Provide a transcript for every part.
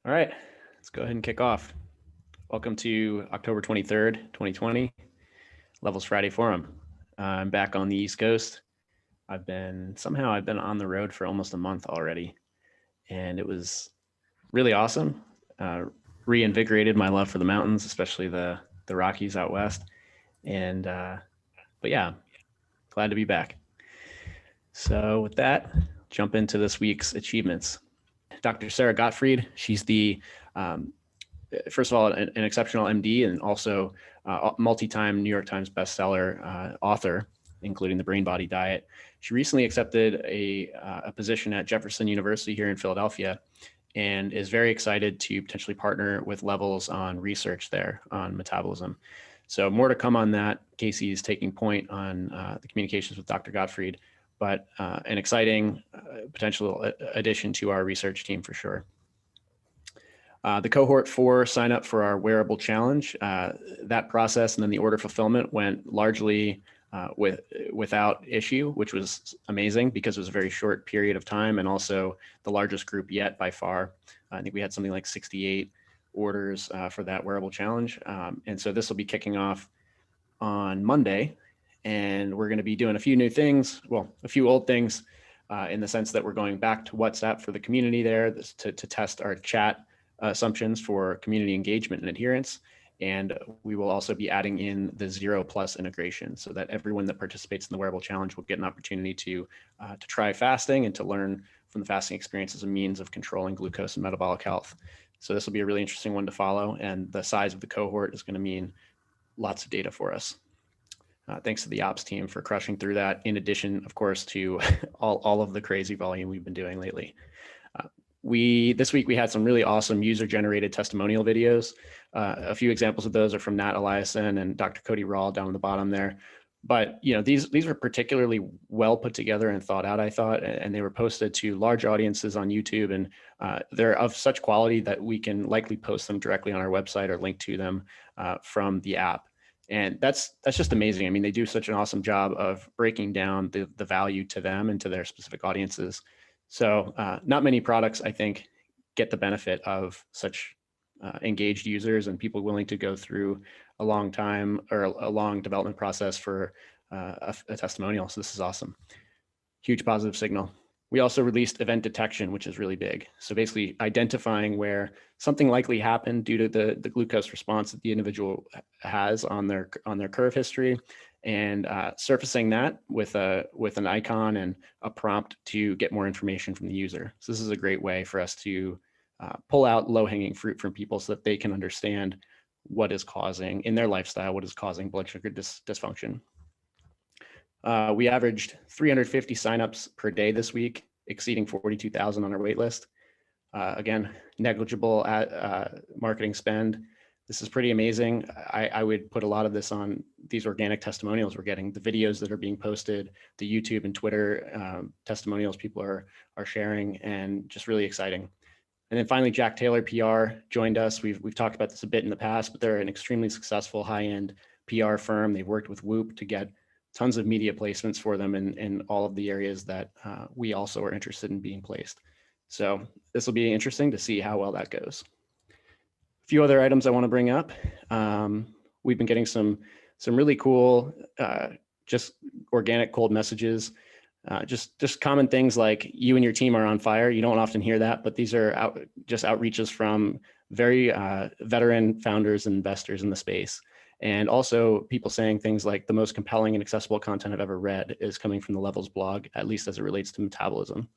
All right, let's go ahead and kick off. Welcome to October 23rd, 2020, Levels Friday Forum. I'm back on the East Coast. I've been on the road for almost a month already, and it was really awesome. Uh, Reinvigorated my love for the mountains, especially the Rockies out west. And but yeah, glad to be back. So with that, jump into this week's achievements. Dr. Sarah Gottfried, she's the first of all, an exceptional MD and also multi-time New York Times bestseller author, including The Brain Body Diet. She recently accepted a position at Jefferson University here in Philadelphia and is very excited to potentially partner with Levels on research there on metabolism. So more to come on that. Casey is taking point on the communications with Dr. Gottfried, but an exciting potential addition to our research team for sure. The cohort 4 sign up for our wearable challenge. That process and then the order fulfillment went largely without issue, which was amazing because it was a very short period of time and also the largest group yet by far. I think we had something like 68 orders for that wearable challenge. And so this will be kicking off on Monday, and we're going to be doing a few new things, well, a few old things in the sense that we're going back to WhatsApp for the community there to test our chat assumptions for community engagement and adherence. And we will also be adding in the 0+ integration so that everyone that participates in the wearable challenge will get an opportunity to try fasting and to learn from the fasting experience as a means of controlling glucose and metabolic health. So this will be a really interesting one to follow. And the size of the cohort is going to mean lots of data for us. Thanks to the ops team for crushing through that, in addition, of course, to all of the crazy volume we've been doing lately. This week we had some really awesome user-generated testimonial videos. A few examples of those are from Nat Eliason and Dr. Cody Rawl down on the bottom there. But these were particularly well put together and thought out, I thought, and they were posted to large audiences on YouTube, and they're of such quality that we can likely post them directly on our website or link to them from the app. And that's just amazing. I mean, they do such an awesome job of breaking down the value to them and to their specific audiences. So not many products, I think, get the benefit of such engaged users and people willing to go through a long time or a long development process for a testimonial. So this is awesome. Huge positive signal. We also released event detection, which is really big. So basically identifying where something likely happened due to the glucose response that the individual has on their curve history, and surfacing that with an icon and a prompt to get more information from the user. So this is a great way for us to pull out low-hanging fruit from people so that they can understand what is causing, in their lifestyle, what is causing blood sugar dysfunction. We averaged 350 signups per day this week, exceeding 42,000 on our wait list. Again, negligible marketing spend. This is pretty amazing. I would put a lot of this on these organic testimonials we're getting, the videos that are being posted, the YouTube and Twitter testimonials people are sharing, and just really exciting. And then finally, Jack Taylor PR joined us. We've talked about this a bit in the past, but they're an extremely successful high-end PR firm. They've worked with Whoop to get tons of media placements for them in all of the areas that we also are interested in being placed. So this will be interesting to see how well that goes. A few other items I want to bring up. We've been getting some really cool, just organic cold messages. Just common things like you and your team are on fire. You don't often hear that, but these are outreaches from very veteran founders and investors in the space. And also people saying things like the most compelling and accessible content I've ever read is coming from the Levels blog, at least as it relates to metabolism.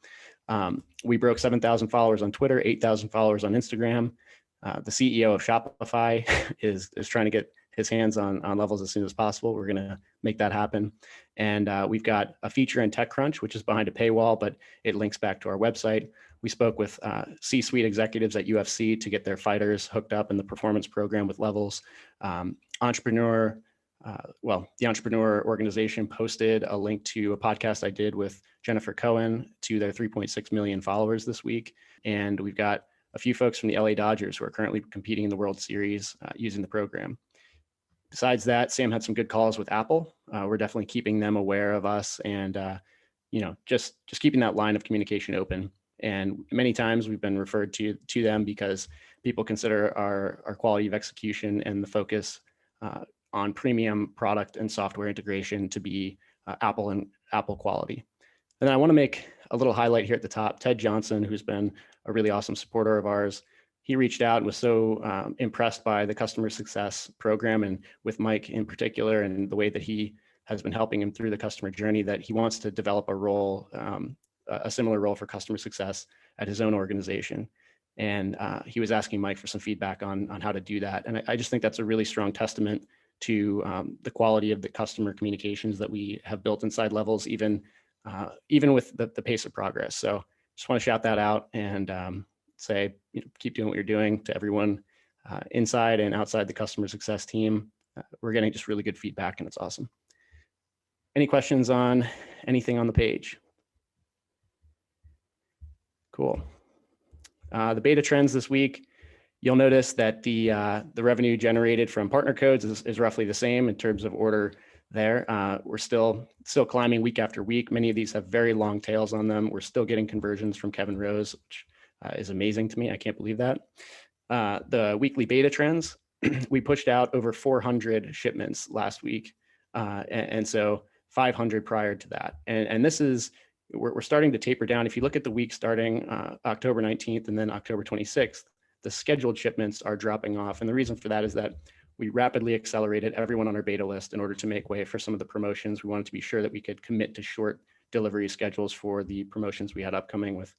We broke 7,000 followers on Twitter, 8,000 followers on Instagram. The CEO of Shopify is trying to get his hands on Levels as soon as possible. We're going to make that happen. And we've got a feature in TechCrunch, which is behind a paywall, but it links back to our website. We spoke with C-suite executives at UFC to get their fighters hooked up in the performance program with Levels. The Entrepreneur organization posted a link to a podcast I did with Jennifer Cohen to their 3.6 million followers this week. And we've got a few folks from the LA Dodgers who are currently competing in the World Series using the program. Besides that, Sam had some good calls with Apple. We're definitely keeping them aware of us and, just keeping that line of communication open. And many times we've been referred to them because people consider our quality of execution and the focus on premium product and software integration to be Apple quality. And then I want to make a little highlight here at the top. Ted Johnson, who's been a really awesome supporter of ours, he reached out and was so impressed by the customer success program and with Mike in particular and the way that he has been helping him through the customer journey that he wants to develop a role, a similar role for customer success at his own organization. And he was asking Mike for some feedback on how to do that. And I just think that's a really strong testament to the quality of the customer communications that we have built inside Levels, even with the pace of progress. So just want to shout that out and say, keep doing what you're doing to everyone inside and outside the customer success team. We're getting just really good feedback and it's awesome. Any questions on anything on the page? Cool. The beta trends this week, you'll notice that the revenue generated from partner codes is roughly the same in terms of order there. We're still climbing week after week. Many of these have very long tails on them. We're still getting conversions from Kevin Rose, which is amazing to me. I can't believe that. The weekly beta trends, we pushed out over 400 shipments last week. And so 500 prior to that. And this is, we're starting to taper down. If you look at the week starting October 19th and then October 26th, the scheduled shipments are dropping off. And the reason for that is that we rapidly accelerated everyone on our beta list in order to make way for some of the promotions. We wanted to be sure that we could commit to short delivery schedules for the promotions we had upcoming with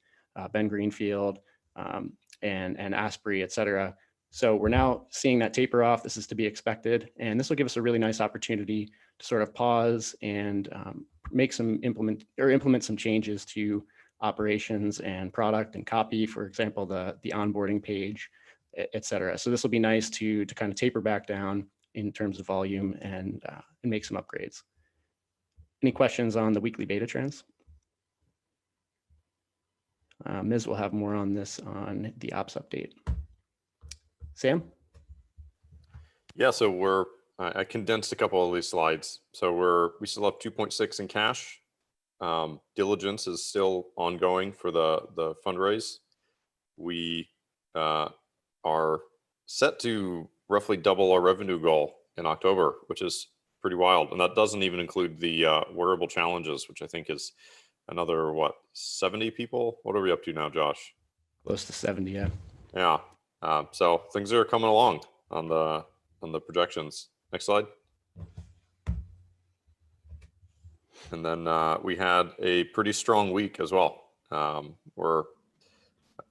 Ben Greenfield and Asprey, et cetera. So we're now seeing that taper off. This is to be expected. And this will give us a really nice opportunity to sort of pause and implement some changes to operations and product and copy, for example, the onboarding page, et cetera. So this will be nice to kind of taper back down in terms of volume and make some upgrades. Any questions on the weekly beta trends? Ms. will have more on this on the ops update. Sam? Yeah, so I condensed a couple of these slides. So we still have 2.6 in cash. Diligence is still ongoing for the fundraise. We are set to roughly double our revenue goal in October, which is pretty wild. And that doesn't even include the wearable challenges, which I think is another, 70 people? What are we up to now, Josh? Close to 70, yeah. Yeah. So things are coming along on the projections. Next slide. And then we had a pretty strong week as well.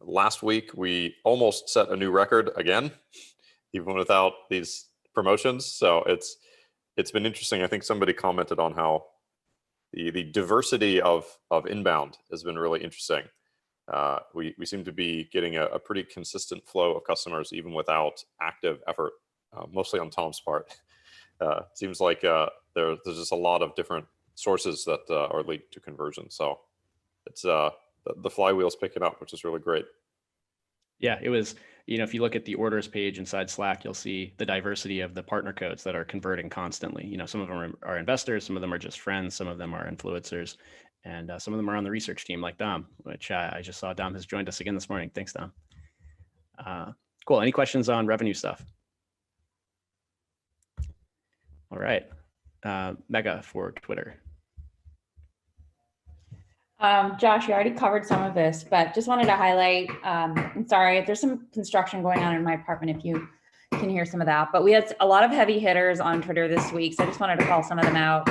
Last week we almost set a new record again, even without these promotions. So it's been interesting. I think somebody commented on how the diversity of inbound has been really interesting. We seem to be getting a pretty consistent flow of customers even without active effort, mostly on Tom's part. Seems like there's just a lot of different sources that are linked to conversion. So it's the flywheel's picking up, which is really great. Yeah, it was, if you look at the orders page inside Slack, you'll see the diversity of the partner codes that are converting constantly. Some of them are investors, some of them are just friends, some of them are influencers, and some of them are on the research team like Dom, which I just saw Dom has joined us again this morning. Thanks, Dom. Cool. Any questions on revenue stuff? All right. Mega for Twitter. Josh, you already covered some of this, but just wanted to highlight, I'm sorry, there's some construction going on in my apartment if you can hear some of that, but we had a lot of heavy hitters on Twitter this week. So I just wanted to call some of them out.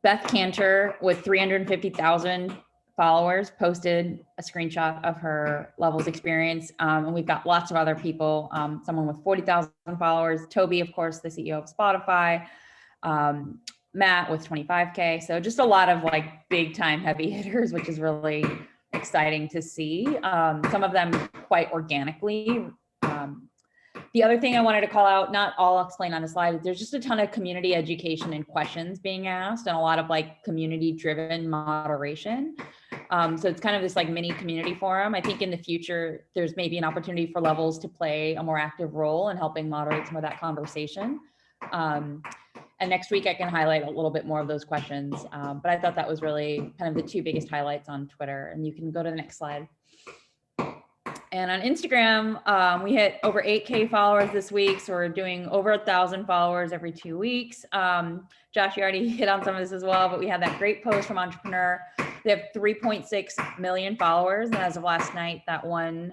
Beth Cantor with 350,000 followers posted a screenshot of her Levels experience. And we've got lots of other people, someone with 40,000 followers, Toby, of course, the CEO of Spotify, Matt with 25K. So just a lot of big time heavy hitters, which is really exciting to see. Some of them quite organically. The other thing I wanted to call out, not all I'll explain on the slide, there's just a ton of community education and questions being asked and a lot of community driven moderation. So it's kind of this mini community forum. I think in the future, there's maybe an opportunity for Levels to play a more active role in helping moderate some of that conversation. And And next week I can highlight a little bit more of those questions. But I thought that was really kind of the two biggest highlights on Twitter. And you can go to the next slide. And on Instagram, we hit over 8K followers this week. So we're doing over 1,000 followers every 2 weeks. Josh, you already hit on some of this as well, but we had that great post from Entrepreneur. They have 3.6 million followers. And as of last night, that one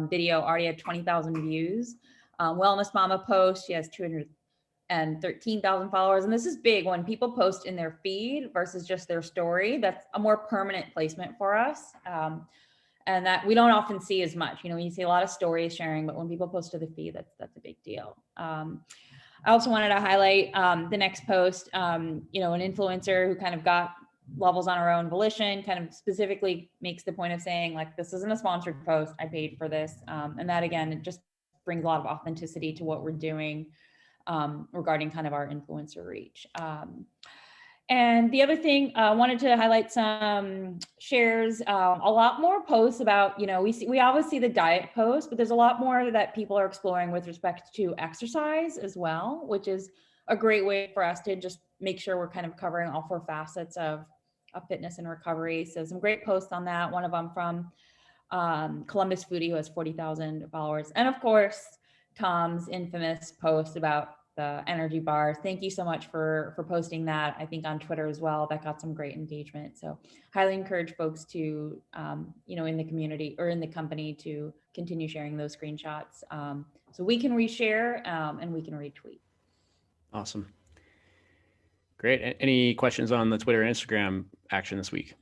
video already had 20,000 views. Wellness Mama post, she has 213,000 followers. And this is big when people post in their feed versus just their story. That's a more permanent placement for us. And that we don't often see as much. You know, you see a lot of stories sharing, but when people post to the feed, that's a big deal. I also wanted to highlight the next post, you know, an influencer who kind of got levels on her own volition, kind of specifically makes the point of saying like, this isn't a sponsored post, I paid for this. And that again, it just brings a lot of authenticity to what we're doing regarding kind of our influencer reach. And the other thing, I wanted to highlight some shares, a lot more posts about, you know, we always see the diet posts, but there's a lot more that people are exploring with respect to exercise as well, which is a great way for us to just make sure we're kind of covering all 4 facets of fitness and recovery. So some great posts on that. One of them from Columbus Foodie, who has 40,000 followers. And of course, Tom's infamous post about the energy bars. Thank you so much for posting that. I think on Twitter as well, that got some great engagement. So highly encourage folks to, you know, in the community or in the company to continue sharing those screenshots so we can reshare and we can retweet. Awesome. Great. Any questions on the Twitter and Instagram action this week?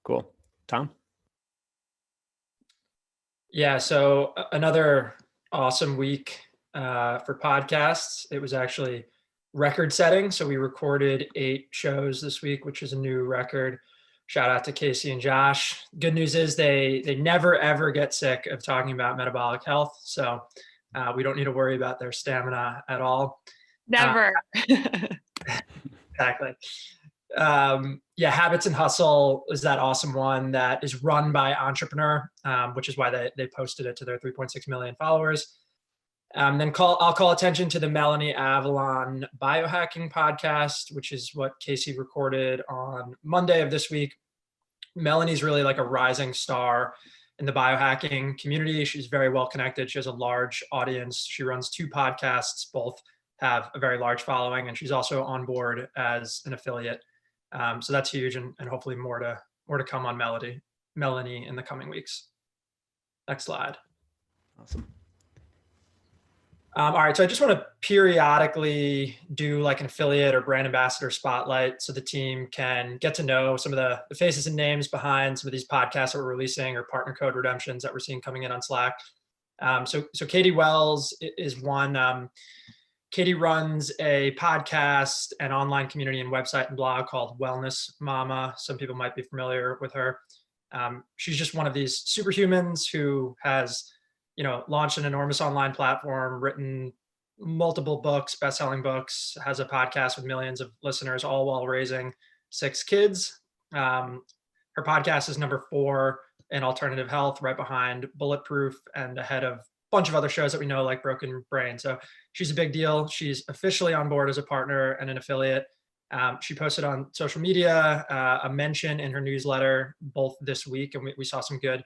Cool. Tom? Yeah, so another awesome week for podcasts. It was actually record setting. So we recorded 8 shows this week, which is a new record. Shout out to Casey and Josh. Good news is they never, ever get sick of talking about metabolic health. So we don't need to worry about their stamina at all. Never. Exactly. Yeah, Habits and Hustle is that awesome one that is run by Entrepreneur, which is why they posted it to their 3.6 million followers. Then I'll call attention to the Melanie Avalon biohacking podcast, which is what Casey recorded on Monday of this week. Melanie's really like a rising star in the biohacking community. She's very well connected. She has a large audience. She runs 2 podcasts, both have a very large following, and she's also on board as an affiliate. So that's huge, and hopefully more to come on Melanie in the coming weeks. Next slide. Awesome. All right, so I just want to periodically do like an affiliate or brand ambassador spotlight so the team can get to know some of the faces and names behind some of these podcasts that we're releasing or partner code redemptions that we're seeing coming in on Slack. So Katie Wells is one. Katie runs a podcast and online community and website and blog called Wellness Mama. Some people might be familiar with her. She's just one of these superhumans who has, you know, launched an enormous online platform, written multiple books, best-selling books, has a podcast with millions of listeners, all while raising 6 kids. Her podcast is number 4 in alternative health, right behind Bulletproof and ahead of a bunch of other shows that we know like Broken Brain. So she's a big deal. She's officially on board as a partner and an affiliate. She posted on social media a mention in her newsletter both this week, and we saw some good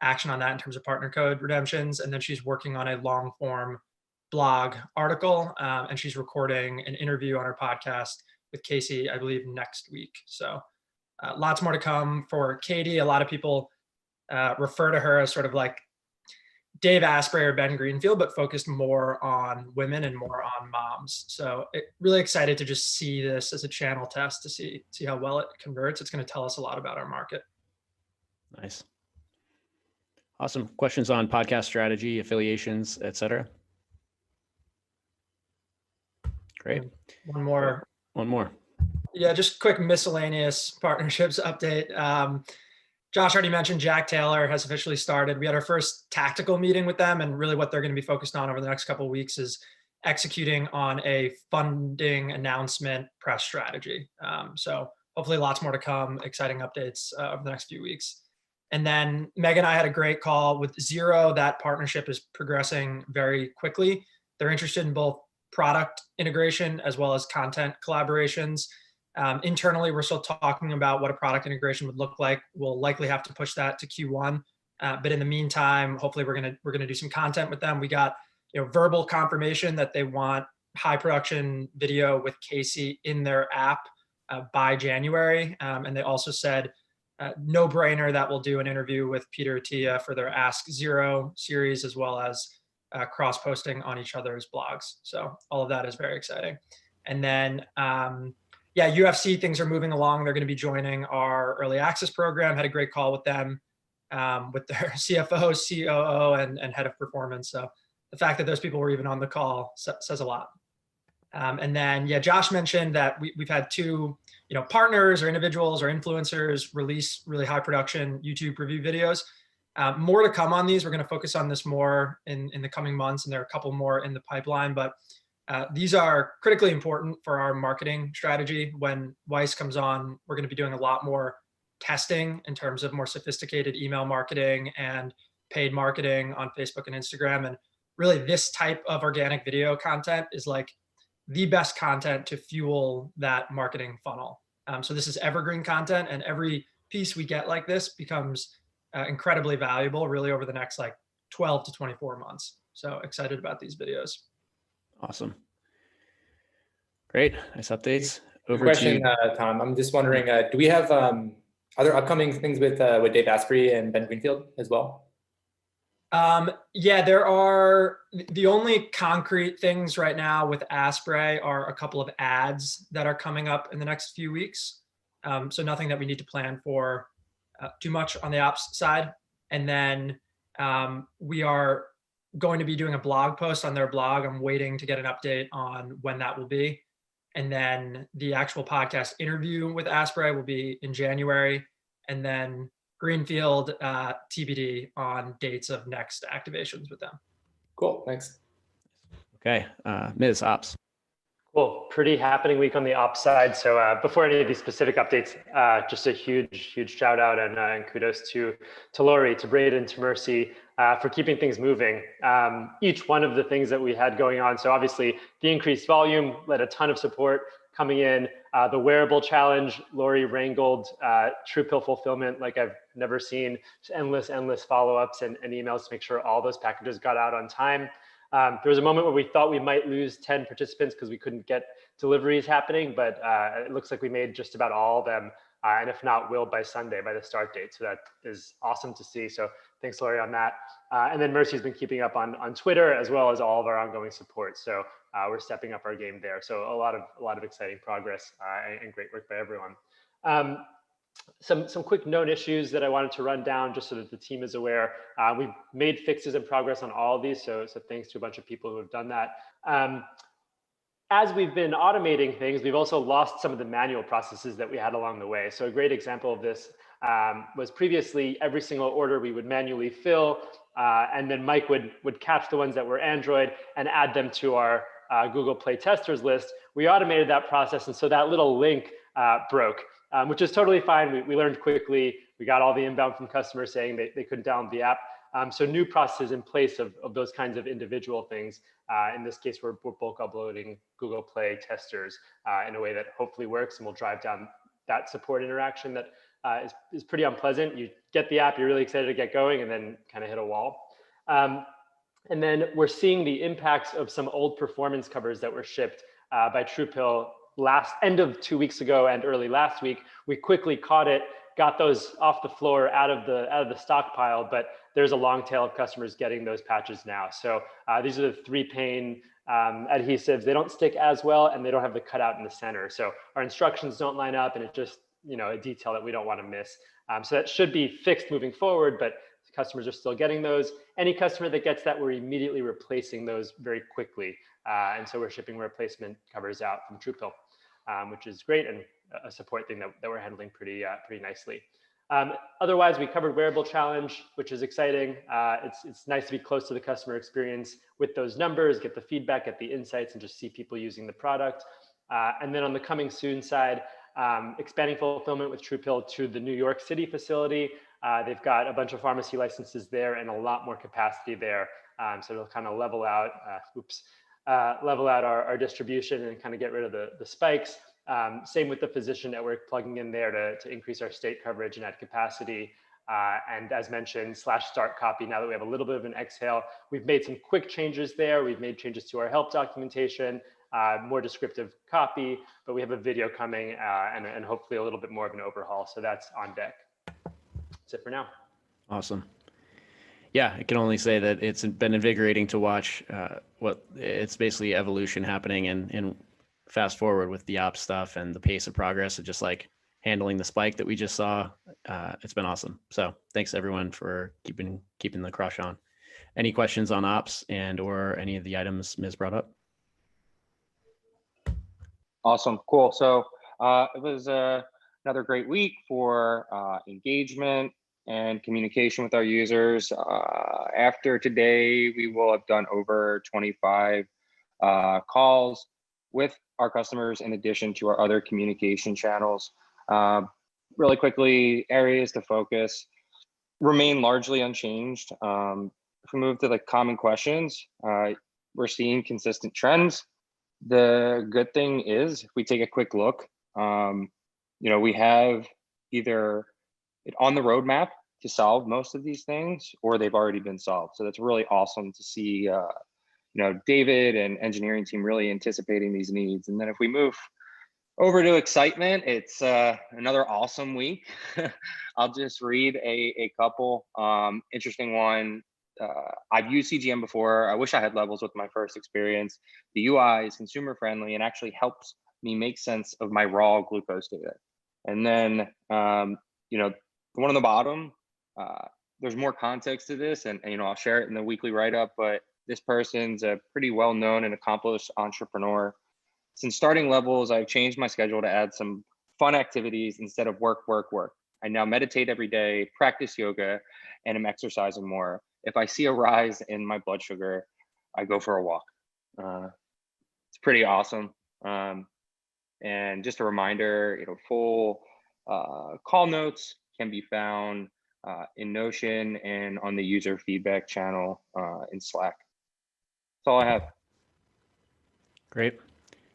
action on that in terms of partner code redemptions. And then she's working on a long form blog article, and she's recording an interview on her podcast with Casey, I believe, next week. So lots more to come for Katie. A lot of people refer to her as sort of like Dave Asprey or Ben Greenfield, but focused more on women and more on moms. So really excited to just see this as a channel test to see how well it converts. It's going to tell us a lot about our market. Nice. Awesome. Questions on podcast strategy, affiliations, et cetera? Great. One more. Yeah, just quick miscellaneous partnerships update. Josh already mentioned Jack Taylor has officially started. We had our first tactical meeting with them, and really what they're going to be focused on over the next couple of weeks is executing on a funding announcement press strategy. So hopefully lots more to come, exciting updates over the next few weeks. And then Meg and I had a great call with Zero. That partnership is progressing very quickly. They're interested in both product integration as well as content collaborations. Internally, we're still talking about what a product integration would look like. We'll likely have to push that to Q1. But in the meantime, hopefully we're gonna do some content with them. We got verbal confirmation that they want high production video with Casey in their app by January. And they also said no brainer that we'll do an interview with Peter Attia for their Ask Zero series, as well as cross posting on each other's blogs. So all of that is very exciting. And then yeah, UFC, things are moving along. They're going to be joining our early access program. Had a great call with them, with their CFO, COO, and head of performance. So the fact that those people were even on the call says a lot. And then, yeah, Josh mentioned that we've had two, partners or individuals or influencers release really high production YouTube review videos. More to come on these. We're going to focus on this more in the coming months, and there are a couple more in the pipeline. But these are critically important for our marketing strategy. When Weiss comes on, we're going to be doing a lot more testing in terms of more sophisticated email marketing and paid marketing on Facebook and Instagram. And really, this type of organic video content is like the best content to fuel that marketing funnel. So this is evergreen content, and every piece we get like this becomes incredibly valuable really over the next 12 to 24 months. So excited about these videos. Awesome. Great. Nice updates. Over question, Tom. I'm just wondering, do we have other upcoming things with Dave Asprey and Ben Greenfield as well? Yeah, there are. The only concrete things right now with Asprey are a couple of ads that are coming up in the next few weeks. So nothing that we need to plan for too much on the ops side. And then we are going to be doing a blog post on their blog. I'm waiting to get an update on when that will be. And then the actual podcast interview with Asprey will be in January. And then Greenfield TBD on dates of next activations with them. Cool, thanks. Okay, Ms. Ops. Cool, pretty happening week on the ops side. So before any of these specific updates, just a huge shout out and kudos to Lori, to Braden, to Mercy for keeping things moving. Each one of the things that we had going on. So obviously the increased volume led a ton of support coming in. The wearable challenge, Lori wrangled True Pill fulfillment like I've never seen. Just endless follow-ups and emails to make sure all those packages got out on time. There was a moment where we thought we might lose 10 participants because we couldn't get deliveries happening, but it looks like we made just about all of them. And if not, will by Sunday, by the start date. So that is awesome to see. So thanks, Lori, on that. And then Mercy's been keeping up on Twitter, as well as all of our ongoing support. So we're stepping up our game there. So a lot of exciting progress and great work by everyone. Some quick known issues that I wanted to run down just so that the team is aware. We've made fixes and progress on all of these. So thanks to a bunch of people who have done that. As we've been automating things, we've also lost some of the manual processes that we had along the way. So a great example of this was previously every single order we would manually fill, and then Mike would catch the ones that were Android and add them to our Google Play testers list. We automated that process, and so that little link broke, which is totally fine. We learned quickly. We got all the inbound from customers saying they couldn't download the app. So new processes in place of those kinds of individual things. In this case, we're bulk uploading Google Play testers in a way that hopefully works and will drive down that support interaction that is pretty unpleasant. You get the app, you're really excited to get going, and then kind of hit a wall. And then we're seeing the impacts of some old performance covers that were shipped by TruePill end of 2 weeks ago and early last week. We quickly caught it, got those off the floor out of the stockpile, but there's a long tail of customers getting those patches now. So these are the 3-pane adhesives. They don't stick as well, and they don't have the cutout in the center. So our instructions don't line up, and it's just a detail that we don't want to miss. So that should be fixed moving forward, but customers are still getting those. Any customer that gets that, we're immediately replacing those very quickly. And so we're shipping replacement covers out from TruePill, which is great, and a support thing that we're handling pretty nicely. Otherwise, we covered wearable challenge, which is exciting. It's nice to be close to the customer experience with those numbers, get the feedback, get the insights, and just see people using the product. And then on the coming soon side, expanding fulfillment with TruePill to the New York City facility. They've got a bunch of pharmacy licenses there and a lot more capacity there. So it'll kind of level out. level out our distribution and kind of get rid of the spikes. Same with the physician network, plugging in there to increase our state coverage and add capacity. And as mentioned, /start copy, now that we have a little bit of an exhale, we've made some quick changes there. We've made changes to our help documentation, more descriptive copy, but we have a video coming and hopefully a little bit more of an overhaul. So that's on deck. That's it for now. Awesome. Yeah, I can only say that it's been invigorating to watch what it's basically evolution happening and fast forward with the ops stuff and the pace of progress of just like handling the spike that we just saw. It's been awesome. So thanks everyone for keeping the crush on. Any questions on ops and or any of the items Ms. brought up? Awesome, cool. So it was another great week for engagement and communication with our users. After today, we will have done over 25 calls with our customers in addition to our other communication channels. Really quickly, areas to focus remain largely unchanged. If we move to the common questions, we're seeing consistent trends. The good thing is, if we take a quick look, we have either it on the roadmap to solve most of these things, or they've already been solved. So that's really awesome to see, David and engineering team really anticipating these needs. And then if we move over to excitement, it's another awesome week. I'll just read a couple. Interesting one. I've used CGM before. I wish I had levels with my first experience. The UI is consumer friendly and actually helps me make sense of my raw glucose data. And then, the one on the bottom, there's more context to this, and I'll share it in the weekly write-up, but this person's a pretty well-known and accomplished entrepreneur. Since starting levels, I've changed my schedule to add some fun activities instead of work. I now meditate every day, practice yoga, and am exercising more. If I see a rise in my blood sugar, I go for a walk. It's pretty awesome. And just a reminder, full call notes can be found in Notion and on the user feedback channel in Slack. That's all I have. Great.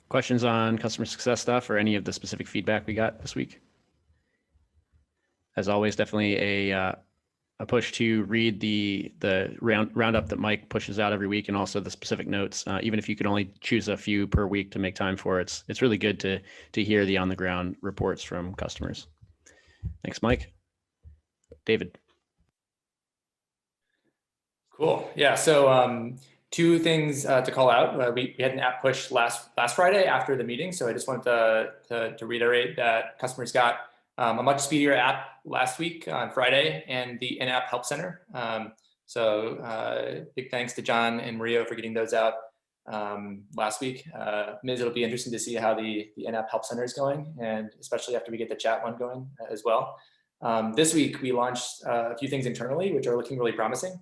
Questions on customer success stuff or any of the specific feedback we got this week? As always, definitely a push to read the roundup that Mike pushes out every week, and also the specific notes. Even if you can only choose a few per week to make time for it, it's really good to hear the on the ground reports from customers. Thanks, Mike. David. Cool. Yeah. So two things to call out. We had an app push last Friday after the meeting. So I just wanted to reiterate that customers got a much speedier app last week on Friday and the in-app help center. So big thanks to John and Maria for getting those out last week. Ms., it'll be interesting to see how the in-app help center is going, and especially after we get the chat one going as well. This week, we launched a few things internally, which are looking really promising.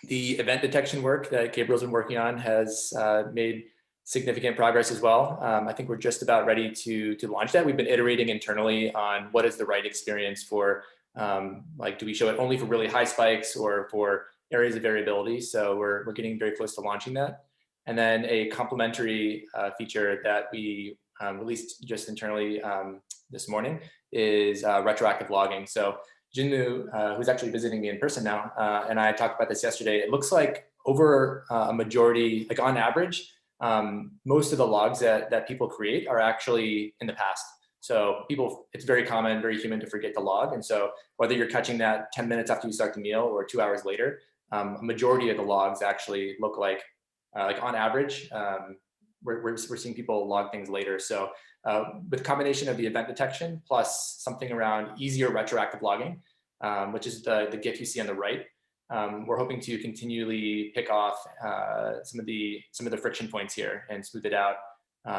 The event detection work that Gabriel's been working on has made significant progress as well. I think we're just about ready to launch that. We've been iterating internally on what is the right experience for, do we show it only for really high spikes or for areas of variability? So we're getting very close to launching that. And then a complementary feature that we released just internally this morning is retroactive logging. So Jinmu, who's actually visiting me in person now, and I talked about this yesterday. It looks like over a majority, like on average, most of the logs that people create are actually in the past. So it's very common, very human to forget to log. And so whether you're catching that 10 minutes after you start the meal or 2 hours later, a majority of the logs actually look like on average, we're seeing people log things later. So with combination of the event detection plus something around easier retroactive logging, which is the GIF you see on the right, we're hoping to continually pick off some of the friction points here and smooth it out,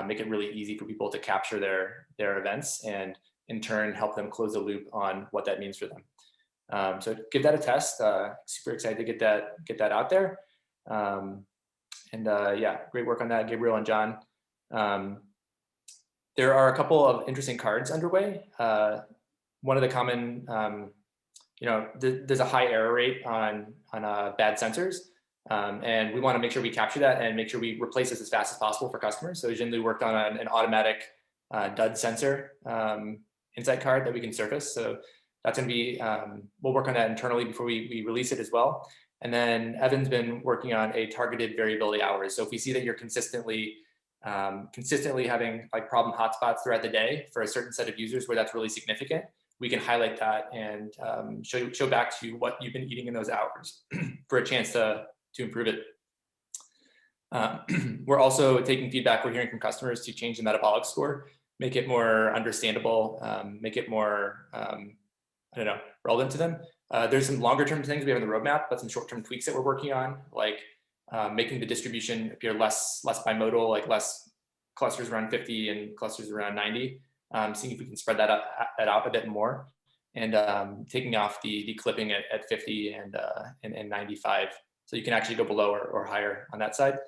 make it really easy for people to capture their events, and in turn help them close the loop on what that means for them. So give that a test. Super excited to get that out there. Yeah, great work on that, Gabriel and John. There are a couple of interesting cards underway. One of the common, there's a high error rate on bad sensors. And we want to make sure we capture that and make sure we replace this as fast as possible for customers. So Jinlu worked on an automatic dud sensor insight card that we can surface. So that's going to be, we'll work on that internally before we release it as well. And then Evan's been working on a targeted variability hours. So if we see that you're consistently having like problem hotspots throughout the day for a certain set of users where that's really significant, we can highlight that and show back to you what you've been eating in those hours for a chance to improve it. We're also taking feedback we're hearing from customers to change the metabolic score, make it more understandable, make it more, relevant to them. There's some longer term things we have in the roadmap, but some short term tweaks that we're working on, like making the distribution appear less bimodal, like less clusters around 50 and clusters around 90, seeing if we can spread that out a bit more, and taking off the clipping at 50 and 95. So you can actually go below or higher on that side.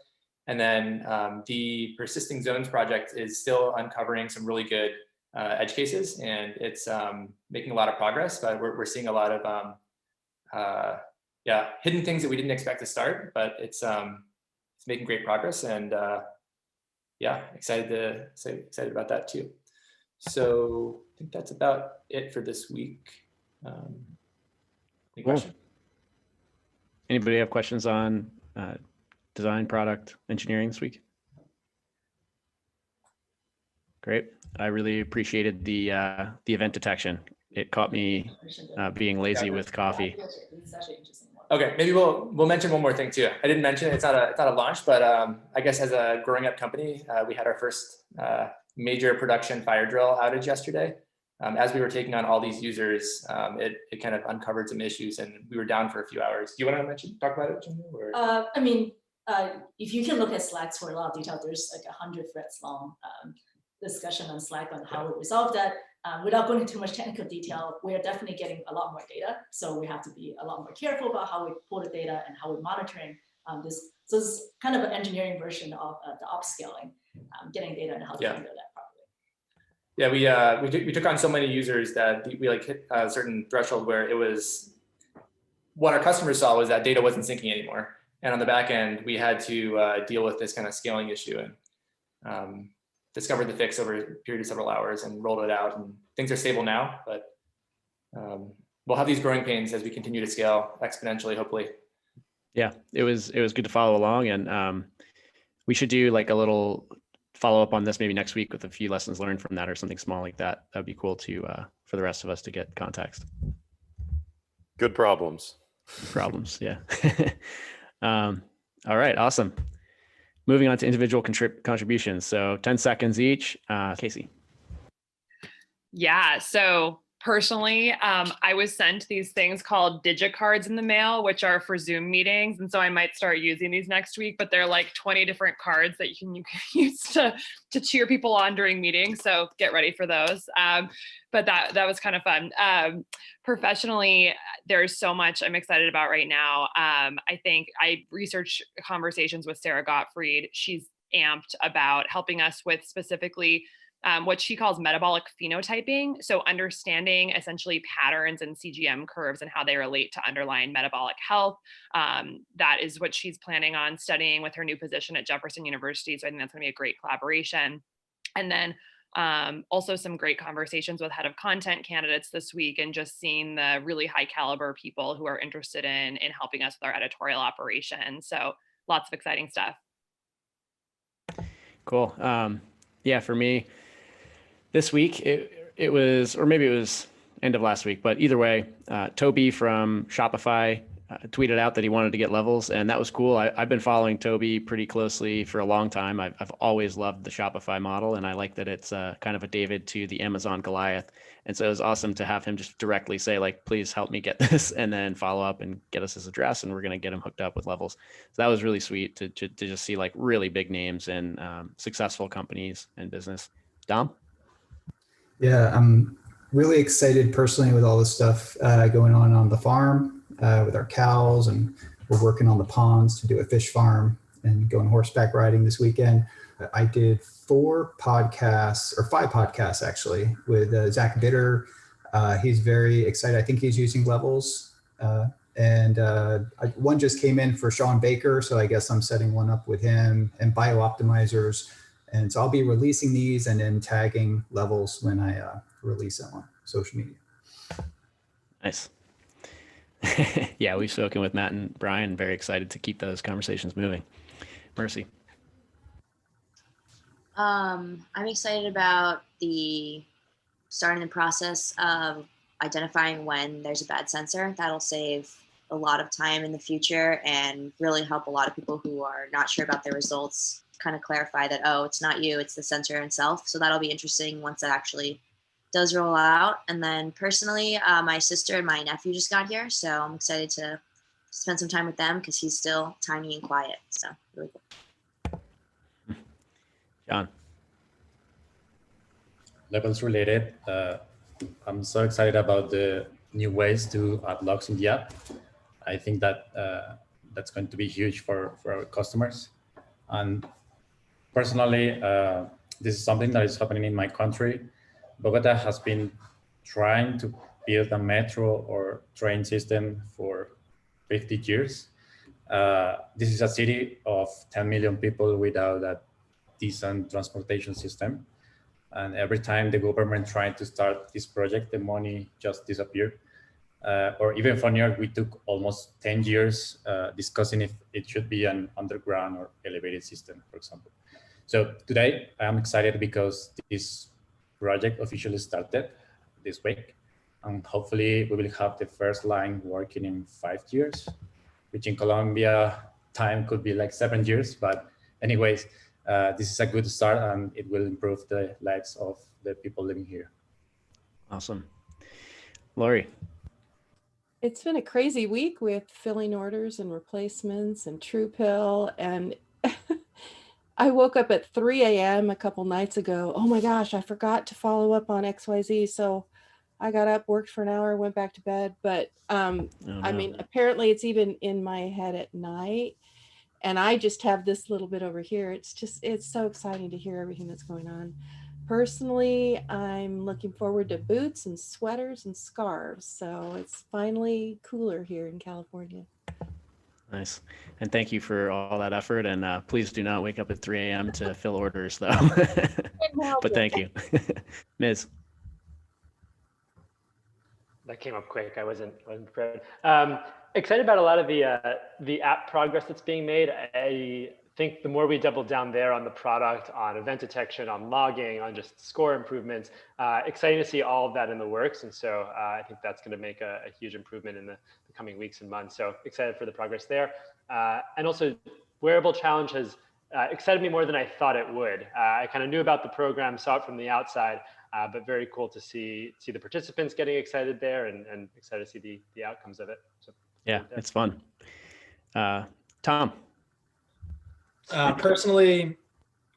And then the persisting zones project is still uncovering some really good edge cases, and it's making a lot of progress, but we're seeing a lot of hidden things that we didn't expect to start, but it's making great progress, and excited about that too. So I think that's about it for this week. Any questions? Anybody have questions on design, product, engineering this week? Great. I really appreciated the event detection. It caught me being lazy with coffee. Okay, maybe we'll mention one more thing too. I didn't mention it, it's not a launch, but I guess as a growing up company, we had our first major production fire drill outage yesterday. As we were taking on all these users, it kind of uncovered some issues, and we were down for a few hours. Do you want to talk about it, Jimmy? If you can look at Slack for a lot of detail, there's like 100 threads long discussion on Slack on how we resolve that. Without going into too much technical detail, we are definitely getting a lot more data. So we have to be a lot more careful about how we pull the data and how we're monitoring this. So it's kind of an engineering version of the upscaling, getting data and how to handle that properly. Yeah, we took on so many users that we like hit a certain threshold where it was, what our customers saw was that data wasn't syncing anymore. And on the back end, we had to deal with this kind of scaling issue, and discovered the fix over a period of several hours and rolled it out, and things are stable now, but we'll have these growing pains as we continue to scale exponentially, hopefully. Yeah, it was good to follow along, and we should do like a little follow up on this maybe next week with a few lessons learned from that or something small like that. That'd be cool to for the rest of us to get context. Good problems. Yeah. All right, awesome. Moving on to individual contributions. So 10 seconds each. Casey. Yeah, so personally, I was sent these things called DigiCards in the mail, which are for Zoom meetings. And so I might start using these next week, but they're like 20 different cards that you can use to cheer people on during meetings. So get ready for those. But that was kind of fun. Professionally, there's so much I'm excited about right now. I think I researched conversations with Sarah Gottfried. She's amped about helping us with specifically what she calls metabolic phenotyping. So understanding essentially patterns and CGM curves and how they relate to underlying metabolic health. That is what she's planning on studying with her new position at Jefferson University. So I think that's going to be a great collaboration. And then also some great conversations with head of content candidates this week, and just seeing the really high caliber people who are interested in helping us with our editorial operation. So lots of exciting stuff. Cool. Yeah, for me, this week it was, or maybe it was end of last week, but either way, Toby from Shopify tweeted out that he wanted to get levels, and that was cool. I've been following Toby pretty closely for a long time. I've always loved the Shopify model, and I like that it's kind of a David to the Amazon Goliath. And so it was awesome to have him just directly say, like, please help me get this, and then follow up and get us his address, and we're going to get him hooked up with levels. So that was really sweet to just see like really big names and successful companies and business. Dom? Yeah, I'm really excited personally with all this stuff going on the farm with our cows, and we're working on the ponds to do a fish farm and going horseback riding this weekend. I did 5 podcasts actually with Zach Bitter. He's very excited. I think he's using levels And one just came in for Sean Baker, so I guess I'm setting one up with him, and biooptimizers. And so I'll be releasing these and then tagging levels when I release them on social media. Nice. Yeah, we've spoken with Matt and Brian. Very excited to keep those conversations moving. Mercy. I'm excited about starting the process of identifying when there's a bad sensor. That'll save a lot of time in the future and really help a lot of people who are not sure about their results kind of clarify that, oh, it's not you, it's the sensor itself. So that'll be interesting once that actually does roll out. And then personally, my sister and my nephew just got here, so I'm excited to spend some time with them because he's still tiny and quiet. So really cool. John. Levels related. I'm so excited about the new ways to add logs in the app. I think that that's going to be huge for our customers. And personally, this is something that is happening in my country. Bogota has been trying to build a metro or train system for 50 years. This is a city of 10 million people without a decent transportation system. And every time the government tried to start this project, the money just disappeared. Or even funnier, we took almost 10 years discussing if it should be an underground or elevated system, for example. So today I am excited because this project officially started this week. And hopefully we will have the first line working in 5 years, which in Colombia time could be like 7 years. But anyways, this is a good start and it will improve the lives of the people living here. Awesome. Lori. It's been a crazy week with filling orders and replacements and TruePill. And I woke up at 3 a.m. a couple nights ago. Oh my gosh, I forgot to follow up on XYZ. So I got up, worked for an hour, went back to bed. But I mean, apparently it's even in my head at night. And I just have this little bit over here. It's so exciting to hear everything that's going on. Personally, I'm looking forward to boots and sweaters and scarves. So it's finally cooler here in California. Nice. And thank you for all that effort. And please do not wake up at 3 a.m. to fill orders, though. But thank you. Ms. That came up quick. I wasn't prepared. Excited about a lot of the app progress that's being made. I think the more we double down there on the product, on event detection, on logging, on just score improvements, exciting to see all of that in the works. And so I think that's going to make a huge improvement in the coming weeks and months. So excited for the progress there. And also Wearable Challenge has excited me more than I thought it would. I kind of knew about the program, saw it from the outside, but very cool to see the participants getting excited there and excited to see the outcomes of it. So yeah, it's fun. Tom. Personally,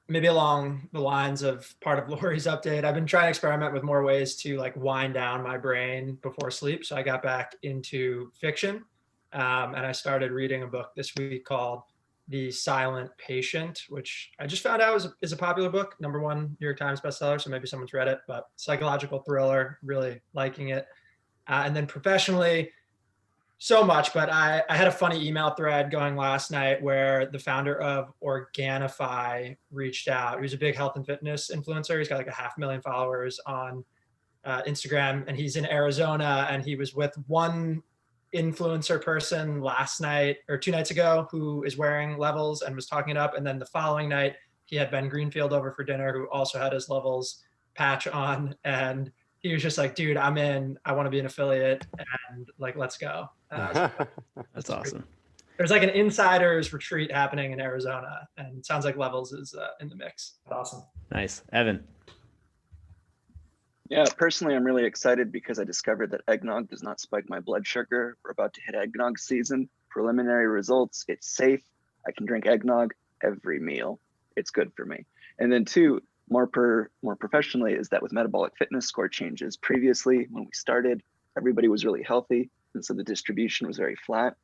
maybe along the lines of part of Lori's update, I've been trying to experiment with more ways to like wind down my brain before sleep. So I got back into fiction, and I started reading a book this week called The Silent Patient, which I just found out is a popular book, #1 New York Times bestseller. So maybe someone's read it, but psychological thriller, really liking it. And then professionally, so much, but I had a funny email thread going last night where the founder of Organifi reached out. He was a big health and fitness influencer. He's got like 500,000 followers on Instagram, and he's in Arizona, and he was with one influencer person last night or 2 nights ago who is wearing levels and was talking it up. And then the following night, he had Ben Greenfield over for dinner, who also had his levels patch on. And he was just like, dude, I'm in, I want to be an affiliate, and like, let's go. That's awesome. There's like an insiders retreat happening in Arizona, and it sounds like Levels is in the mix. Awesome. Nice. Evan. Yeah, personally, I'm really excited because I discovered that eggnog does not spike my blood sugar. We're about to hit eggnog season. Preliminary results, it's safe. I can drink eggnog every meal. It's good for me. And then 2, more professionally, is that with metabolic fitness score changes, previously when we started, everybody was really healthy, and so the distribution was very flat.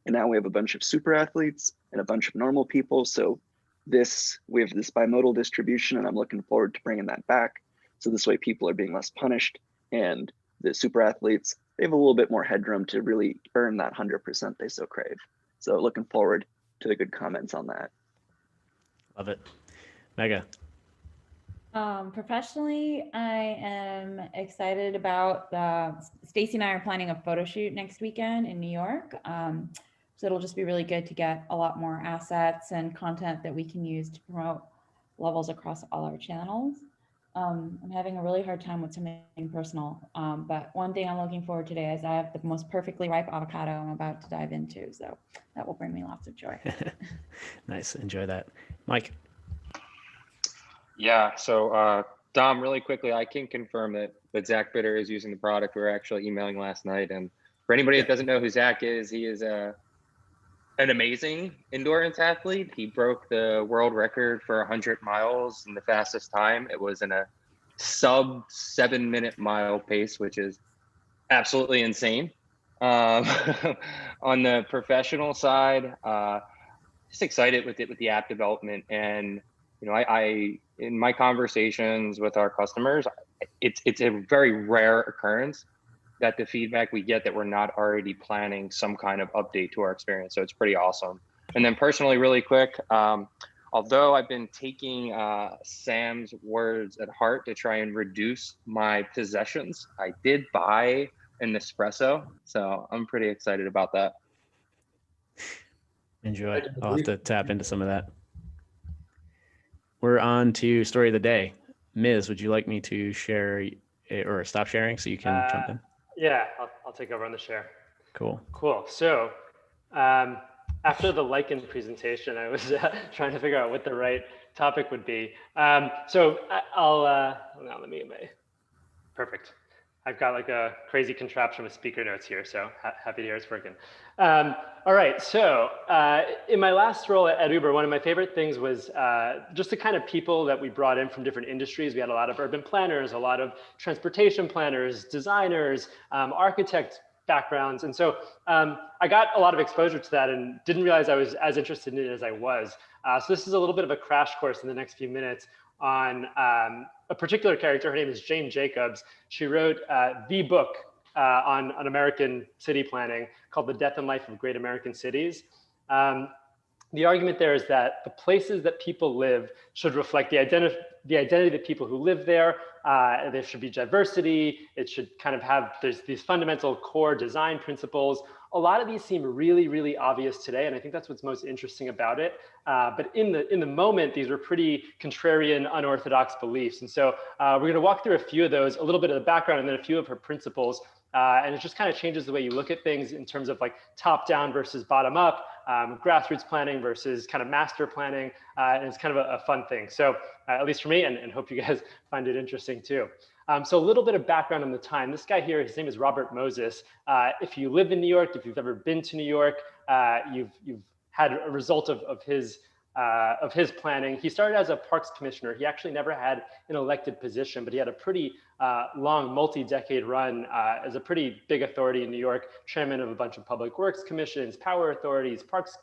And now we have a bunch of super athletes and a bunch of normal people. So we have this bimodal distribution, and I'm looking forward to bringing that back. So this way people are being less punished, and the super athletes they have a little bit more headroom to really earn that 100% they so crave. So looking forward to the good comments on that. Love it. Mega. Professionally, I am excited about Stacy and I are planning a photo shoot next weekend in New York. So it'll just be really good to get a lot more assets and content that we can use to promote levels across all our channels. I'm having a really hard time with something personal, but one thing I'm looking forward to today is I have the most perfectly ripe avocado I'm about to dive into, so that will bring me lots of joy. Nice, enjoy that. Mike. Yeah, so Dom, really quickly, I can confirm that Zach Bitter is using the product. We were actually emailing last night, and for anybody that doesn't know who Zach is, he is an amazing endurance athlete. He broke the world record for 100 miles in the fastest time. It was in a sub 7-minute mile pace, which is absolutely insane. On the professional side, just excited with the app development. And you know, I in my conversations with our customers, it's a very rare occurrence that the feedback we get that we're not already planning some kind of update to our experience. So it's pretty awesome. And then personally, really quick, although I've been taking Sam's words at heart to try and reduce my possessions, I did buy an espresso. So I'm pretty excited about that. Enjoy. I'll have to tap into some of that. We're on to story of the day. Ms., would you like me to share or stop sharing so you can jump in? Yeah, I'll take over on the share. Cool. So after the lichen presentation, I was trying to figure out what the right topic would be. So I'll, now let me get my, perfect. I've got like a crazy contraption with speaker notes here, so happy to hear it's working. All right, so in my last role at Uber, one of my favorite things was just the kind of people that we brought in from different industries. We had a lot of urban planners, a lot of transportation planners, designers, architect backgrounds. And so I got a lot of exposure to that and didn't realize I was as interested in it as I was. So this is a little bit of a crash course in the next few minutes on a particular character. Her name is Jane Jacobs. She wrote the book on American city planning called The Death and Life of Great American Cities. The argument there is that the places that people live should reflect the identity of the people who live there. There should be diversity. It should kind of have, there's these fundamental core design principles. A lot of these seem really, really obvious today, and I think that's what's most interesting about it. But in the moment, these were pretty contrarian, unorthodox beliefs. And so we're going to walk through a few of those, a little bit of the background, and then a few of her principles. And it just kind of changes the way you look at things in terms of like top-down versus bottom-up, grassroots planning versus kind of master planning. And it's kind of a fun thing. So at least for me, and hope you guys find it interesting too. So a little bit of background on the time. This guy here, his name is Robert Moses. If you live in New York, if you've ever been to New York, you've had a result of his planning. He started as a parks commissioner. He actually never had an elected position, but he had a pretty long multi-decade run as a pretty big authority in New York, chairman of a bunch of public works commissions, power authorities, parks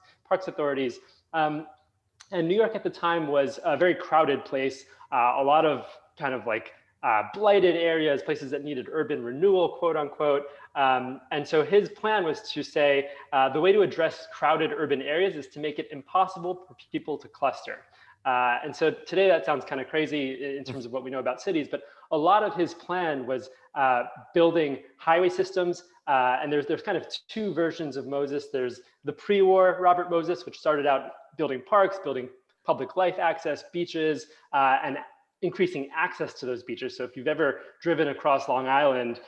authorities. And New York at the time was a very crowded place, a lot of kind of like blighted areas, places that needed urban renewal, quote unquote. And so his plan was to say, the way to address crowded urban areas is to make it impossible for people to cluster. And so today that sounds kind of crazy in terms of what we know about cities, but a lot of his plan was building highway systems. And there's kind of two versions of Moses. There's the pre-war Robert Moses, which started out building parks, building public life access, beaches, and increasing access to those beaches. So if you've ever driven across Long Island,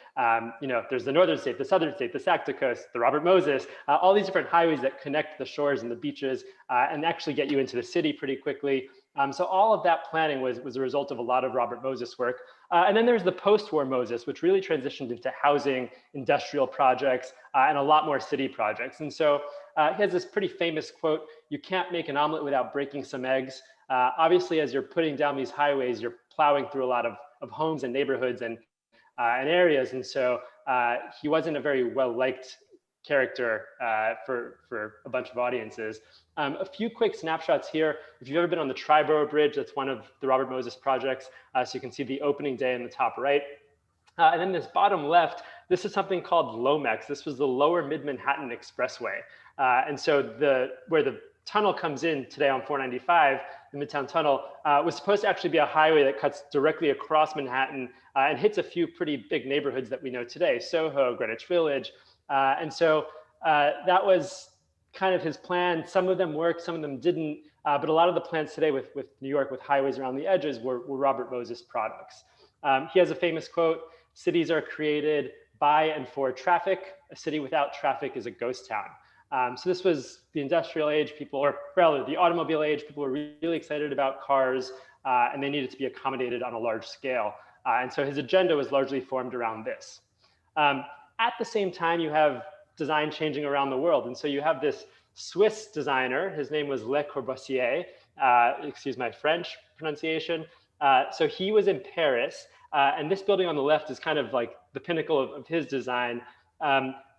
you know, there's the northern state, the southern state, the Sac Coast, the Robert Moses, all these different highways that connect the shores and the beaches and actually get you into the city pretty quickly. So all of that planning was a result of a lot of Robert Moses work. And then there's the post-war Moses, which really transitioned into housing, industrial projects, and a lot more city projects. And so he has this pretty famous quote, "You can't make an omelet without breaking some eggs." Obviously, as you're putting down these highways, you're plowing through a lot of homes and neighborhoods and areas. And so he wasn't a very well-liked character for a bunch of audiences. A few quick snapshots here. If you've ever been on the Triborough Bridge, that's one of the Robert Moses projects. So you can see the opening day in the top right. And then this bottom left, this is something called LOMEX. This was the Lower Mid-Manhattan Expressway. And so where the tunnel comes in today on 495, the Midtown Tunnel, was supposed to actually be a highway that cuts directly across Manhattan and hits a few pretty big neighborhoods that we know today, Soho, Greenwich Village. And so that was kind of his plan. Some of them worked, some of them didn't. But a lot of the plans today with New York with highways around the edges were Robert Moses products. He has a famous quote, "Cities are created by and for traffic. A city without traffic is a ghost town." So this was the industrial age, people, or rather the automobile age, people were really excited about cars and they needed to be accommodated on a large scale. And so his agenda was largely formed around this. At the same time, you have design changing around the world. And so you have this Swiss designer, his name was Le Corbusier, excuse my French pronunciation. So he was in Paris, and this building on the left is kind of like the pinnacle of his design.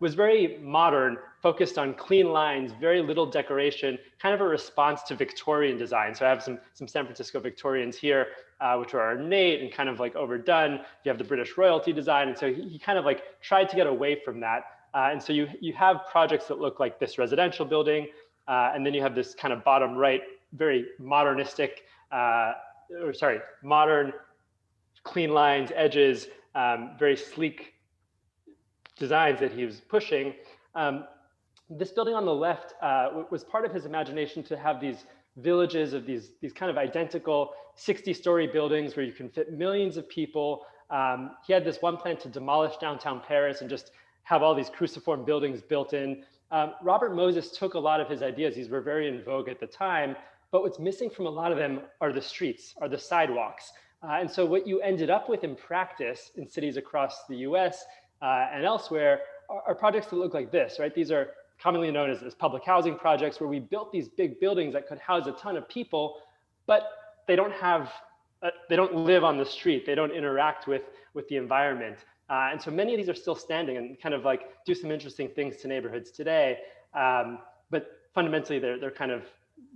Was very modern, focused on clean lines, very little decoration, kind of a response to Victorian design. So I have some San Francisco Victorians here, which are ornate and kind of like overdone. You have the British royalty design. And so he kind of like tried to get away from that. And so you have projects that look like this residential building, and then you have this kind of bottom right, very modernistic, modern, clean lines, edges, very sleek designs that he was pushing. This building on the left was part of his imagination to have these villages of these kind of identical 60-story buildings where you can fit millions of people. He had this one plan to demolish downtown Paris and just have all these cruciform buildings built in. Robert Moses took a lot of his ideas. These were very in vogue at the time, but what's missing from a lot of them are the streets, are the sidewalks. And so what you ended up with in practice in cities across the US and elsewhere are projects that look like this, right? These are commonly known as public housing projects where we built these big buildings that could house a ton of people, but they don't live on the street. They don't interact with the environment. And so many of these are still standing and kind of like do some interesting things to neighborhoods today. But fundamentally, they're kind of,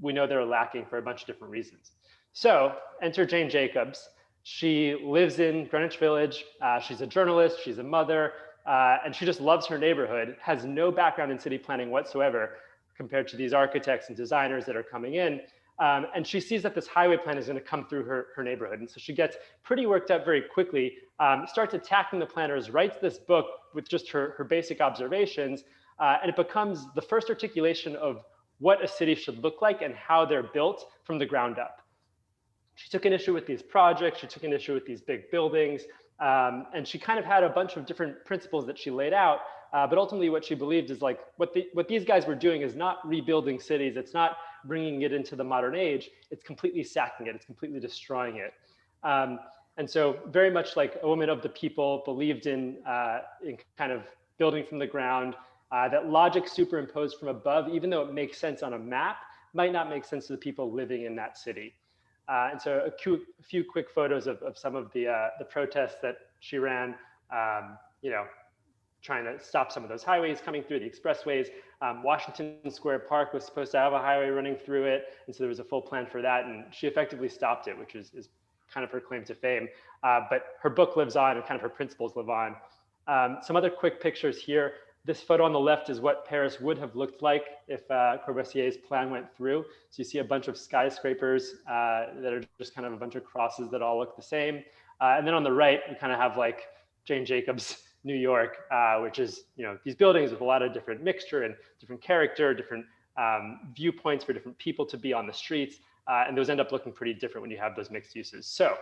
we know they're lacking for a bunch of different reasons. So enter Jane Jacobs. She lives in Greenwich Village. She's a journalist, she's a mother, and she just loves her neighborhood, has no background in city planning whatsoever compared to these architects and designers that are coming in. And she sees that this highway plan is going to come through her neighborhood. And so she gets pretty worked up very quickly, starts attacking the planners, writes this book with just her basic observations, and it becomes the first articulation of what a city should look like and how they're built from the ground up. She took an ise with these projects, she took an issue with these big buildings, and she kind of had a bunch of different principles that she laid out. But ultimately what she believed is like what these guys were doing is not rebuilding cities, it's not bringing it into the modern age, it's completely sacking it, it's completely destroying it. And so very much like a woman of the people, believed in kind of building from the ground, that logic superimposed from above, even though it makes sense on a map, might not make sense to the people living in that city. And so a few quick photos of some of the protests that she ran, trying to stop some of those highways coming through, the expressways. Washington Square Park was supposed to have a highway running through it. And so there was a full plan for that. And she effectively stopped it, which is kind of her claim to fame. But her book lives on and kind of her principles live on. Some other quick pictures here. This photo on the left is what Paris would have looked like if Corbusier's plan went through. So you see a bunch of skyscrapers that are just kind of a bunch of crosses that all look the same. And then on the right, we kind of have like Jane Jacobs' New York, which is, these buildings with a lot of different mixture and different character, different viewpoints for different people to be on the streets. And those end up looking pretty different when you have those mixed uses. So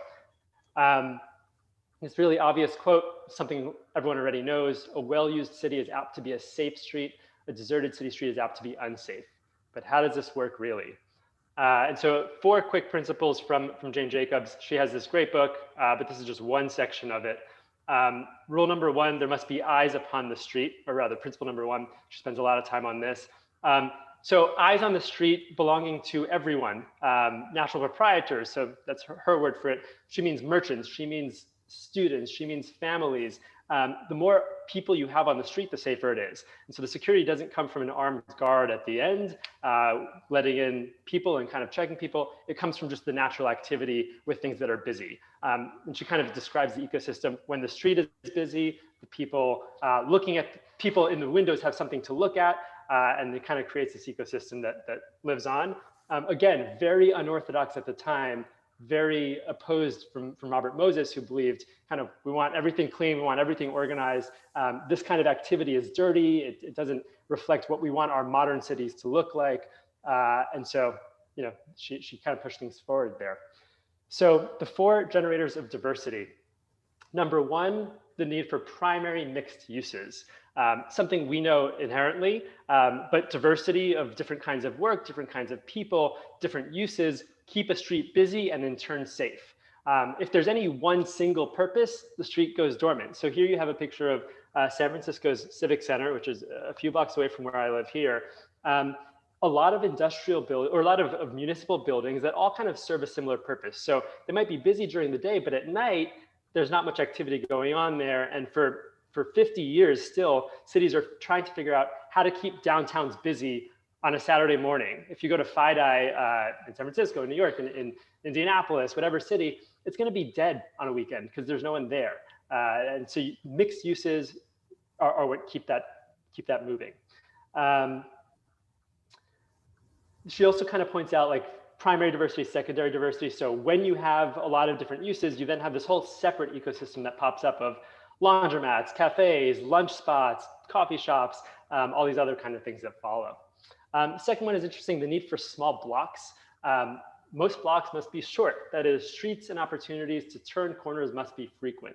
this really obvious quote, something everyone already knows: a well-used city is apt to be a safe street. A deserted city street is apt to be unsafe. But how does this work really? And so 4 quick principles from Jane Jacobs. She has this great book, but this is just one section of it. Rule number 1, there must be eyes upon the street, or rather principle number 1. She spends a lot of time on this. So eyes on the street belonging to everyone, national proprietors. So that's her word for it. She means merchants. She means students. She means families. the more people you have on the street, the safer it is. And so the security doesn't come from an armed guard at the end, letting in people and kind of checking people. It comes from just the natural activity with things that are busy. And she kind of describes the ecosystem. When the street is busy, the people looking at people in the windows have something to look at, and it kind of creates this ecosystem that lives on. Again, very unorthodox at the time, very opposed from Robert Moses, who believed kind of, we want everything clean, we want everything organized. This kind of activity is dirty. It doesn't reflect what we want our modern cities to look like. And so, you know, she kind of pushed things forward there. So the 4 generators of diversity. Number 1, the need for primary mixed uses. Something we know inherently, but diversity of different kinds of work, different kinds of people, different uses, keep a street busy and in turn safe. If there's any one single purpose, the street goes dormant. So here you have a picture of San Francisco's Civic Center, which is a few blocks away from where I live here. A lot of industrial or a lot of municipal buildings that all kind of serve a similar purpose. So they might be busy during the day, but at night, there's not much activity going on there. And for 50 years still, cities are trying to figure out how to keep downtowns busy on a Saturday morning. If you go to FIDI in San Francisco, in New York, in Indianapolis, whatever city, it's going to be dead on a weekend because there's no one there. And so mixed uses are what keep that moving. She also kind of points out like primary diversity, secondary diversity. So when you have a lot of different uses, you then have this whole separate ecosystem that pops up of laundromats, cafes, lunch spots, coffee shops, all these other kind of things that follow. The second one is interesting, the need for small blocks. Most blocks must be short. That is, streets and opportunities to turn corners must be frequent.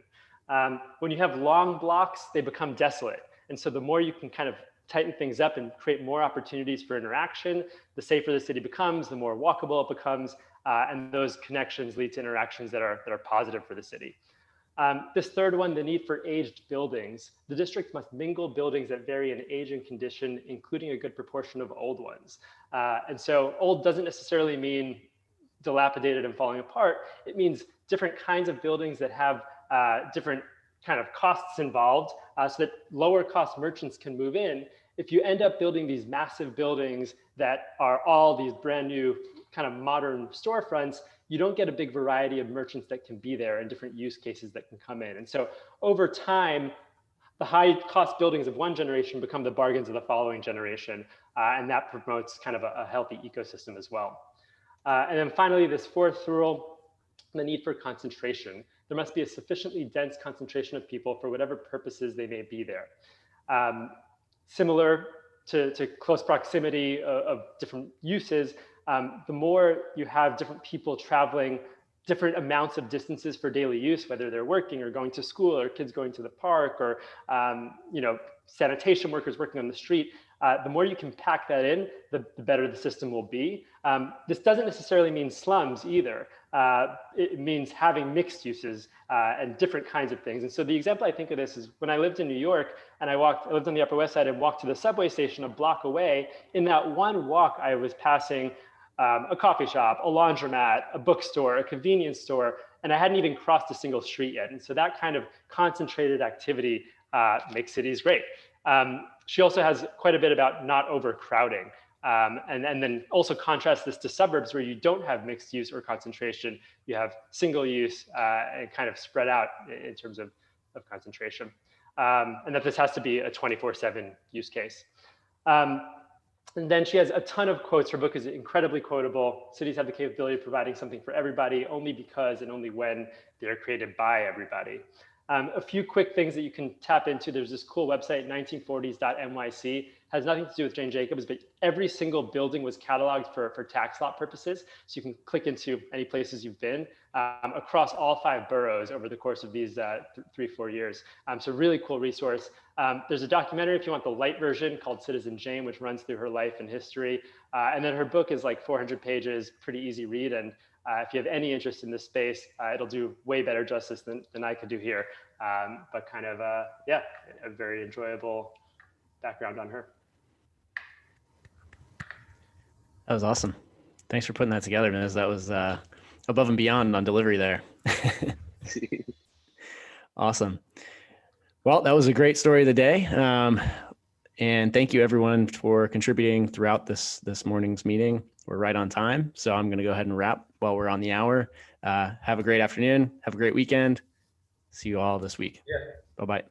When you have long blocks, they become desolate. And so the more you can kind of tighten things up and create more opportunities for interaction, the safer the city becomes, the more walkable it becomes, and those connections lead to interactions that are positive for the city. This third one, the need for aged buildings. The district must mingle buildings that vary in age and condition, including a good proportion of old ones. And so old doesn't necessarily mean dilapidated and falling apart. It means different kinds of buildings that have different kind of costs involved, so that lower cost merchants can move in. If you end up building these massive buildings that are all these brand new kind of modern storefronts, you don't get a big variety of merchants that can be there and different use cases that can come in. And so over time, the high cost buildings of one generation become the bargains of the following generation. And that promotes kind of a healthy ecosystem as well. And then finally, this fourth rule, the need for concentration. There must be a sufficiently dense concentration of people for whatever purposes they may be there. Similar to close proximity of different uses, the more you have different people traveling different amounts of distances for daily use, whether they're working or going to school or kids going to the park or you know, sanitation workers working on the street, the more you can pack that in, the better the system will be. This doesn't necessarily mean slums either. It means having mixed uses and different kinds of things. And so the example I think of this is when I lived in New York and I lived on the Upper West Side and walked to the subway station a block away. In that one walk, I was passing a coffee shop, a laundromat, a bookstore, a convenience store, and I hadn't even crossed a single street yet. And so that kind of concentrated activity makes cities great. She also has quite a bit about not overcrowding. And then also contrast this to suburbs where you don't have mixed use or concentration. You have single use and kind of spread out in terms of concentration. And that this has to be a 24/7 use case. And then she has a ton of quotes. Her book is incredibly quotable. Cities have the capability of providing something for everybody only because and only when they're created by everybody. A few quick things that you can tap into. There's this cool website, 1940s.nyc. Has nothing to do with Jane Jacobs, but every single building was cataloged for tax lot purposes. So you can click into any places you've been across all 5 boroughs over the course of these 3-4 years. So really cool resource. There's a documentary if you want the light version called Citizen Jane, which runs through her life and history. And then her book is like 400 pages, pretty easy read. And if you have any interest in this space, it'll do way better justice than I could do here. But kind of, yeah, a very enjoyable background on her. That was awesome. Thanks for putting that together, Miz. That was above and beyond on delivery there. Awesome. Well, that was a great story of the day. And thank you everyone for contributing throughout this morning's meeting. We're right on time. So I'm going to go ahead and wrap while we're on the hour. Have a great afternoon. Have a great weekend. See you all this week. Yeah. Bye-bye.